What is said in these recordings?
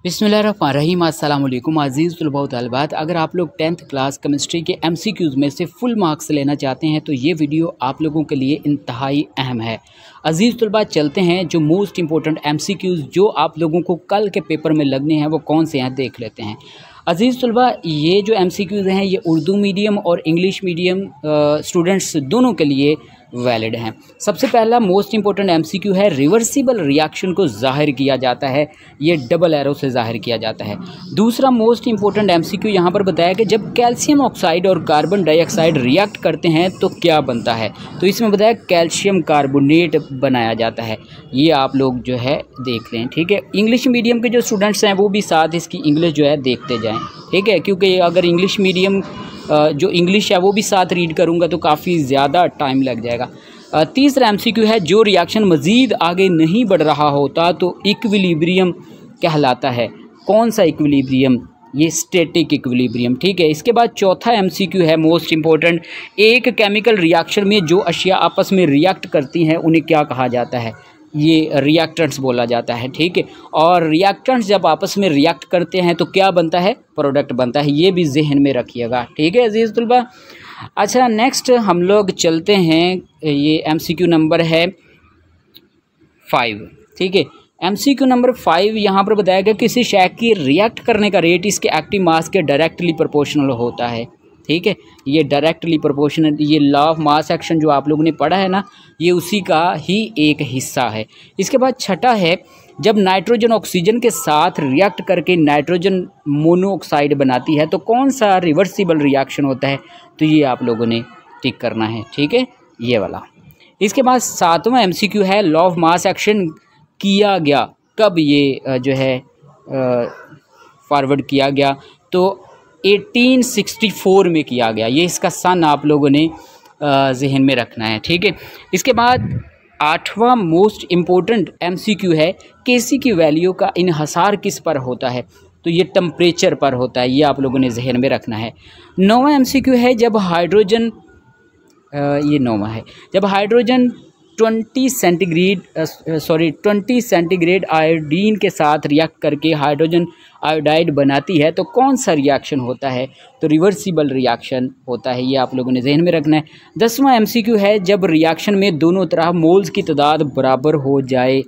बिस्मिल्लाहिर्रहमानिर्रहीम। अस्सलाम वालेकुम अज़ीज़ तलबा व तालिबात। अगर आप लोग 10th क्लास केमिस्ट्री के MCQs में से फुल मार्क्स लेना चाहते हैं तो ये वीडियो आप लोगों के लिए इंतहाई अहम है। अज़ीज़ तलबा, चलते हैं जो मोस्ट इंपॉर्टेंट MCQs जो आप लोगों को कल के पेपर में लगने हैं वो कौन से हैं देख लेते हैं। अज़ीज़ तलबा, ये जो MCQs हैं ये उर्दू मीडियम और इंग्लिश मीडियम स्टूडेंट्स दोनों के लिए वैलिड हैं। सबसे पहला मोस्ट इंपॉर्टेंट MCQ है, रिवर्सिबल रिएक्शन को ज़ाहिर किया जाता है, ये डबल एरो से ज़ाहिर किया जाता है। दूसरा मोस्ट इंपॉर्टेंट MCQ यहाँ पर बताया कि जब कैल्शियम ऑक्साइड और कार्बन डाइऑक्साइड रिएक्ट करते हैं तो क्या बनता है, तो इसमें बताया कैल्शियम कार्बोनेट बनाया जाता है। ये आप लोग जो है देख लें, ठीक है। इंग्लिश मीडियम के जो स्टूडेंट्स हैं वो भी साथ इसकी इंग्लिश जो है देखते जाएँ, ठीक है, क्योंकि अगर इंग्लिश मीडियम जो इंग्लिश है वो भी साथ रीड करूँगा तो काफ़ी ज़्यादा टाइम लग जाएगा। तीसरा MCQ है, जो रिएक्शन मज़ीद आगे नहीं बढ़ रहा होता तो इक्विलिब्रियम कहलाता है। कौन सा इक्विलिब्रियम? ये स्टैटिक इक्विलिब्रियम, ठीक है। इसके बाद चौथा MCQ है मोस्ट इम्पोर्टेंट, एक केमिकल रिएक्शन में जो अशिया आपस में रिएक्ट करती हैं उन्हें क्या कहा जाता है? ये रिएक्टेंट्स बोला जाता है, ठीक है। और रिएक्टेंट्स जब आपस में रिएक्ट करते हैं तो क्या बनता है? प्रोडक्ट बनता है। ये भी जहन में रखिएगा, ठीक है अज़ीज़ तलबा। अच्छा, नेक्स्ट हम लोग चलते हैं, ये MCQ नंबर है 5, ठीक है। MCQ नंबर 5 यहाँ पर बताया गया किसी शय की रिएक्ट करने का रेट इसके एक्टिव मास के डायरेक्टली प्रोपोर्शनल होता है, ठीक है। ये डायरेक्टली प्रोपोर्शनल, ये लॉ ऑफ मास एक्शन जो आप लोगों ने पढ़ा है ना, ये उसी का ही एक हिस्सा है। इसके बाद छठा है, जब नाइट्रोजन ऑक्सीजन के साथ रिएक्ट करके नाइट्रोजन मोनोऑक्साइड बनाती है तो कौन सा रिवर्सिबल रिएक्शन होता है, तो ये आप लोगों ने टिक करना है, ठीक है, ये वाला। इसके बाद सातवां MCQ है, लॉ ऑफ मास एक्शन किया गया कब? ये जो है फॉरवर्ड किया गया तो 1864 में किया गया। ये इसका सन आप लोगों ने जहन में रखना है, ठीक है। इसके बाद आठवां मोस्ट इम्पोर्टेंट MCQ है, Kc की वैल्यू का इन्हसार किस पर होता है, तो ये टेम्परेचर पर होता है। ये आप लोगों ने जहन में रखना है। नौवां MCQ है, जब हाइड्रोजन ये नौवां है, जब हाइड्रोजन 20 सेंटीग्रेड आयोडीन के साथ रिएक्ट करके हाइड्रोजन आयोडाइड बनाती है तो कौन सा रिएक्शन होता है, तो रिवर्सिबल रिएक्शन होता है। ये आप लोगों ने जहन में रखना है। 10वां MCQ है, जब रिएक्शन में दोनों तरफ मोल्स की तादाद बराबर हो जाए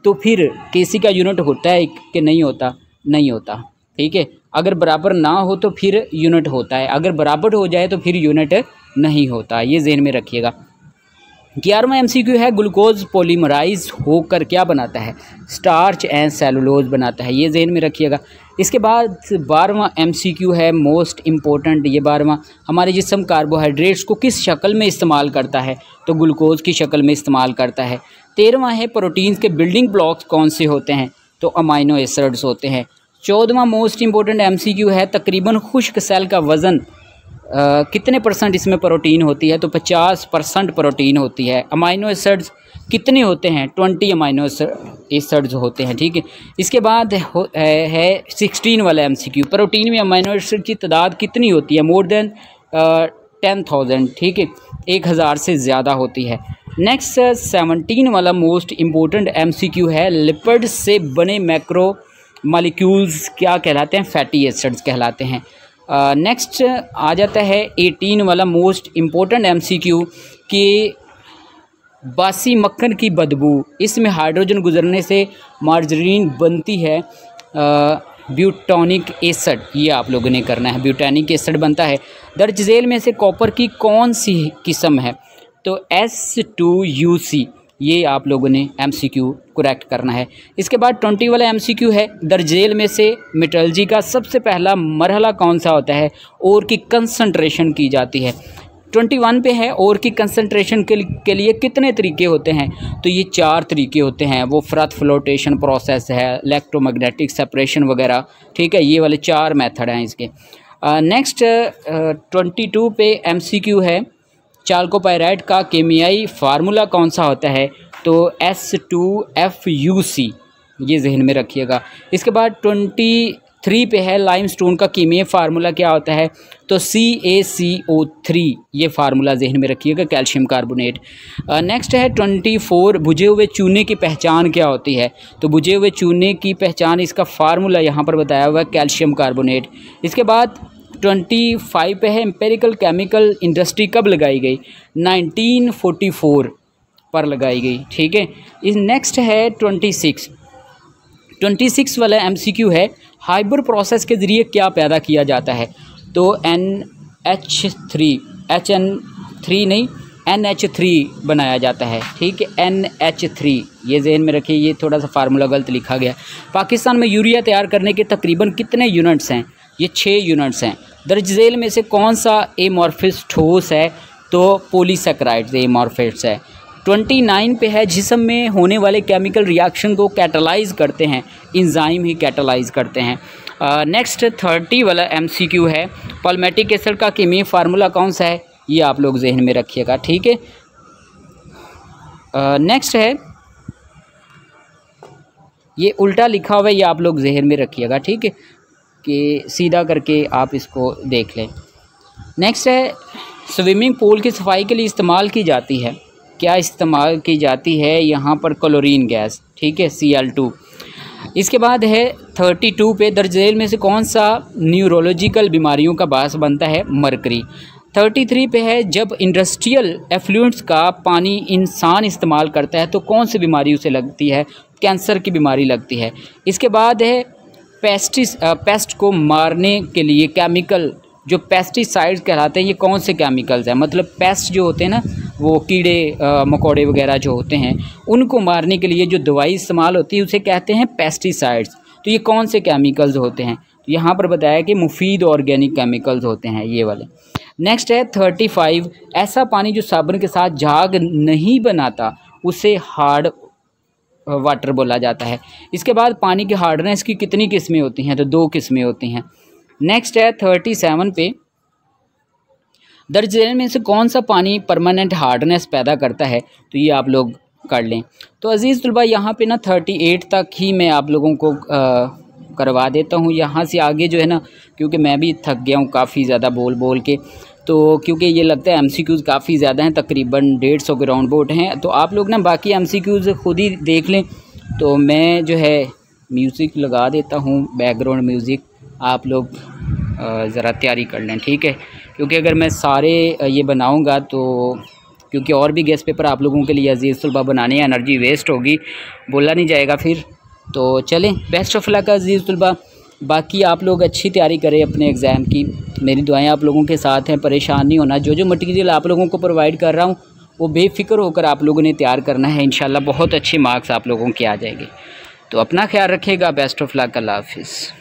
तो फिर Kc का यूनिट होता है कि नहीं होता? नहीं होता, ठीक है। अगर बराबर ना हो तो फिर यूनिट होता है, अगर बराबर हो जाए तो फिर यूनिट नहीं होता। ये जहन में रखिएगा। 11वां MCQ है, ग्लूकोज पॉलीमराइज होकर क्या बनाता है? स्टार्च एंड सेलुलोज बनाता है। ये जहन में रखिएगा। इसके बाद 12वां MCQ है मोस्ट इम्पोर्टेंट, ये 12वां, हमारे जिस्म कार्बोहाइड्रेट्स को किस शक्ल में इस्तेमाल करता है, तो ग्लूकोज की शक्ल में इस्तेमाल करता है। 13वां है, प्रोटीन्स के बिल्डिंग ब्लॉक्स कौन से होते हैं, तो अमाइनो एसिड्स होते हैं। 14वां मोस्ट इम्पोर्टेंट MCQ है, तकरीबन खुश्क सेल का वज़न कितने % इसमें प्रोटीन होती है, तो 50% प्रोटीन होती है। अमाइनो एसिड्स कितने होते हैं? 20 अमाइनो एसिड्स होते हैं, ठीक है। इसके बाद है 16 वाला MCQ, प्रोटीन में अमाइनो एसिड की तादाद कितनी होती है? मोर देन 10,000, ठीक है, 1000 से ज़्यादा होती है। नेक्स्ट 17 वाला मोस्ट इम्पोर्टेंट MCQ है, लिपिड से बने मैक्रो मॉलिक्यूल्स क्या कहलाते हैं? फैटी एसिड्स कहलाते हैं। नेक्स्ट आ जाता है 18 वाला मोस्ट इम्पोर्टेंट MCQ कि बासी मक्खन की बदबू, इसमें हाइड्रोजन गुजरने से मार्जरीन बनती है ब्यूटानिक एसिड। ये आप लोगों ने करना है, ब्यूटानिक एसिड बनता है। दर्ज झेल में से कॉपर की कौन सी किस्म है, तो S2UC। ये आप लोगों ने MCQ करेक्ट करना है। इसके बाद 20 वाला MCQ है, दर्जेल में से मेटलर्जी का सबसे पहला मरहला कौन सा होता है? और की कंसंट्रेशन की जाती है। 21 पे है, और की कंसंट्रेशन के लिए कितने तरीके होते हैं, तो ये 4 तरीके होते हैं। वो फ्रथ फ्लोटेशन प्रोसेस है, इलेक्ट्रोमैग्नेटिक सेपरेशन वगैरह, ठीक है। ये वाले 4 मेथड हैं इसके। नेक्स्ट 22 पे MCQ है, चाल्कोपाइराइड का केमियाई फार्मूला कौन सा होता है, तो S2FUC। ये जहन में रखिएगा। इसके बाद 23 3 पे है लाइमस्टोन का कीमियाई फार्मूला क्या होता है, तो CaCO3 ये फार्मूला जहन में रखिएगा, कैल्शियम कार्बोनेट। नेक्स्ट है 24 भुजे हुए चूने की पहचान क्या होती है, तो भुजे हुए चूने की पहचान इसका फार्मूला यहाँ पर बताया हुआ है, कैल्शियम कार्बोनेट। इसके बाद 25 पे है एम्पेरिकल केमिकल इंडस्ट्री कब लगाई गई, 1944 पर लगाई गई, ठीक है। इस नेक्स्ट है 26 वाला MCQ है, हाइबर प्रोसेस के ज़रिए क्या पैदा किया जाता है, तो NH3 बनाया जाता है, ठीक है, NH3 ये जहन में रखिए, ये थोड़ा सा फार्मूला गलत लिखा गया। पाकिस्तान में यूरिया तैयार करने के तकरीबन कितने यूनिट्स हैं, ये 6 यूनिट्स हैं। दर्ज झेल में से कौन सा एमॉर्फिस ठोस है, तो पॉलीसैकेराइड्स एमॉर्फिस है। 29 पे है जिस्म में होने वाले केमिकल रिएक्शन को कैटालाइज करते हैं, एंजाइम ही कैटालाइज करते हैं। नेक्स्ट 30 वाला MCQ है, पाल्मेटिक एसिड का कीमियाई फार्मूला कौन सा है, ये आप लोग जहन में रखिएगा, ठीक है। नेक्स्ट है, ये उल्टा लिखा हुआ है, ये आप लोग जहन में रखिएगा, ठीक है, कि सीधा करके आप इसको देख लें। नेक्स्ट है, स्विमिंग पूल की सफाई के लिए इस्तेमाल की जाती है, क्या इस्तेमाल की जाती है, यहाँ पर क्लोरीन गैस, ठीक है, Cl2। इसके बाद है 32 पे दर्ज झेल में से कौन सा न्यूरोलॉजिकल बीमारियों का बायस बनता है, मरकरी। 33 पे है जब इंडस्ट्रियल एफ्लुएंट्स का पानी इंसान इस्तेमाल करता है तो कौन सी बीमारी उसे लगती है, कैंसर की बीमारी लगती है। इसके बाद है पेस्ट को मारने के लिए केमिकल जो पेस्टिसाइड्स कहलाते हैं, ये कौन से केमिकल्स हैं, मतलब पेस्ट जो होते हैं ना, वो कीड़े मकोड़े वगैरह जो होते हैं, उनको मारने के लिए जो दवाई इस्तेमाल होती है उसे कहते हैं पेस्टिसाइड्स। तो ये कौन से केमिकल्स होते हैं, तो यहाँ पर बताया कि मुफीद ऑर्गेनिक केमिकल्स होते हैं ये वाले। नेक्स्ट है 35, ऐसा पानी जो साबुन के साथ झाग नहीं बनाता उसे हार्ड वाटर बोला जाता है। इसके बाद पानी की हार्डनेस की कितनी किस्में होती हैं, तो 2 किस्में होती हैं। नेक्स्ट है 37 पे दर्ज झेल में से कौन सा पानी परमानेंट हार्डनेस पैदा करता है, तो ये आप लोग कर लें। तो अजीज़ तलबा यहाँ पे ना 38 तक ही मैं आप लोगों को करवा देता हूँ, यहाँ से आगे जो है ना, क्योंकि मैं भी थक गया हूँ काफ़ी ज़्यादा बोल के, तो क्योंकि ये लगता है MCQs काफ़ी ज़्यादा हैं, तकरीबन 150 के राउंड बोट हैं, तो आप लोग ना बाकी MCQs खुद ही देख लें। तो मैं जो है म्यूज़िक लगा देता हूँ, बैकग्राउंड म्यूज़िक, आप लोग ज़रा तैयारी कर लें, ठीक है, क्योंकि अगर मैं सारे ये बनाऊंगा तो क्योंकि और भी गेस्ट पेपर आप लोगों के लिए अजीज़ तलबा बनाने हैं, एनर्जी वेस्ट होगी, बोला नहीं जाएगा फिर। तो चलें, बेस्ट ऑफ लक अजीज़ तलबा, बाकी आप लोग अच्छी तैयारी करें अपने एग्ज़ाम की, मेरी दुआएं आप लोगों के साथ हैं, परेशान नहीं होना। जो मटेरियल आप लोगों को प्रोवाइड कर रहा हूँ वो बेफ़िक्र होकर आप लोगों ने तैयार करना है, इंशाल्लाह बहुत अच्छे मार्क्स आप लोगों के आ जाएंगे। तो अपना ख्याल रखिएगा, बेस्ट ऑफ लक, अल्लाह हाफिज़।